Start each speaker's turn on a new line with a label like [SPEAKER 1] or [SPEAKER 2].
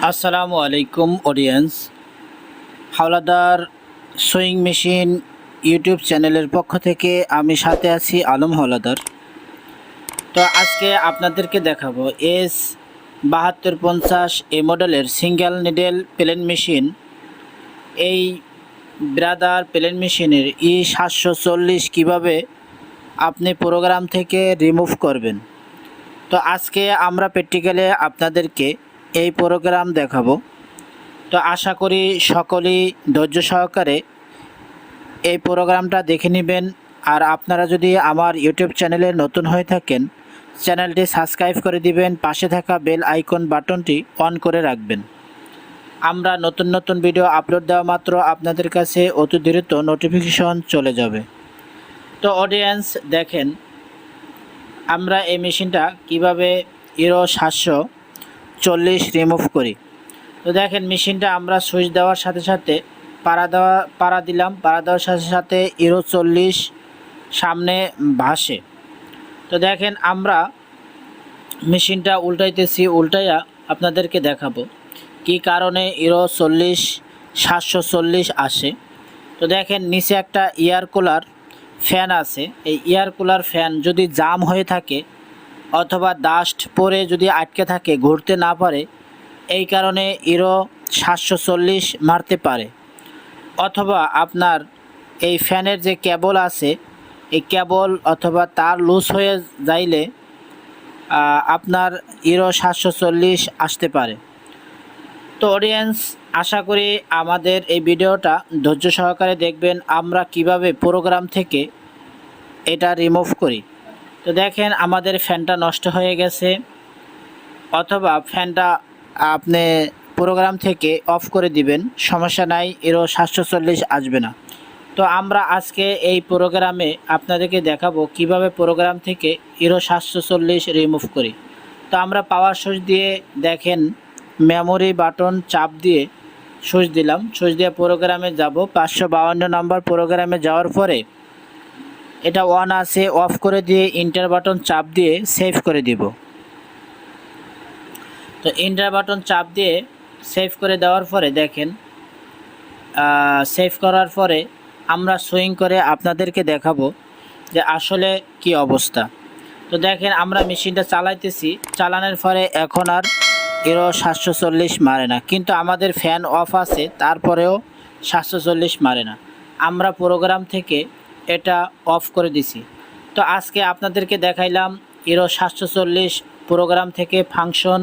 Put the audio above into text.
[SPEAKER 1] আসসালামু আলাইকুম audience. Howlader sewing machine YouTube চ্যানেলের পক্ষ থেকে আমি সাথে আছি আলম হাওলাদার। তো আজকে আপনাদেরকে দেখাবো S-7250 এই মডেলের সিঙ্গেল নিডেল প্লেন মেশিন। এই ব্রাদার প্লেন মেশিনের E740 কীভাবে আপনি প্রোগ্রাম থেকে রিমুভ করবেন। তো আজকে আমরা প্র্যাকটিক্যালে আপনাদেরকে এই প্রোগ্রাম দেখাবো। তো আশা করি সকলেই ধৈর্য সহকারে এই প্রোগ্রামটা দেখে নেবেন। আর আপনারা যদি আমার ইউটিউব চ্যানেলে নতুন হয়ে থাকেন, চ্যানেলটি সাবস্ক্রাইব করে দিবেন, পাশে থাকা বেল আইকন বাটনটি অন করে রাখবেন। আমরা নতুন নতুন ভিডিও আপলোড দেওয়া মাত্র আপনাদের কাছে অতি দ্রুত নোটিফিকেশন চলে যাবে। তো অডিয়েন্স দেখেন আমরা এই মেশিনটা কিভাবে E740 রিমুভ করি। তো দেখেন মেশিনটা আমরা সুইচ দেওয়ার সাথে সাথে পাড়া দিলাম, পাড়া দেওয়ার সাথে সাথে E40 সামনে ভাসে। তো দেখেন আমরা মেশিনটা উল্টাইতেছি, উল্টাইয়া আপনাদেরকে দেখাবো কি কারণে E740 আসে। তো দেখেন নিচে একটা এয়ার কুলার ফ্যান আছে। এই এয়ার কুলার ফ্যান যদি জাম হয়ে থাকে অথবা ডাস্ট পরে যদি আটকে থাকে, ঘুরতে না পারে, এই কারণে E740 মারতে পারে। অথবা আপনার এই ফ্যানের যে কেবল আছে, এই কেবল অথবা তার লুজ হয়ে যাইলে আপনার E740 আসতে পারে। তো অডিয়েন্স আশা করি আমাদের এই ভিডিওটা ধৈর্য সহকারে দেখবেন আমরা কিভাবে প্রোগ্রাম থেকে এটা রিমুভ করি। তো দেখেন আমাদের ফ্যানটা নষ্ট হয়ে গেছে, অথবা ফ্যানটা আপনি প্রোগ্রাম থেকে অফ করে দিবেন, সমস্যা নাই, E740 আসবে না। তো আমরা আজকে এই প্রোগ্রামে আপনাদেরকে দেখাবো কিভাবে প্রোগ্রাম থেকে E740 রিমুভ করি। তো আমরা পাওয়ার সুইচ দিয়ে দেখেন মেমোরি বাটন চাপ দিয়ে সুইচ দিলাম, সুইচ দিয়ে প্রোগ্রামে যাব। 552 নম্বর প্রোগ্রামে যাওয়ার পরে এটা অন আছে, অফ করে দিয়ে ইন্টার বাটন চাপ দিয়ে সেভ করে দিব। তো ইন্টার বাটন চাপ দিয়ে সেভ করে দেওয়ার পরে দেখেন সেভ করার পরে আমরা সুইং করে আপনাদেরকে দেখাবো যে আসলে কি অবস্থা। তো দেখেন আমরা মেশিনটা চালাইতেছি, চালানোর পরে এখন আর E740 মারে না, কিন্তু আমাদের ফ্যান অফ আছে তারপরেও 740 মারে না। আমরা প্রোগ্রাম থেকে এটা অফ করে দিছি। তো আজকে আপনাদেরকে দেখাইলাম E740 প্রোগ্রাম থেকে ফাংশন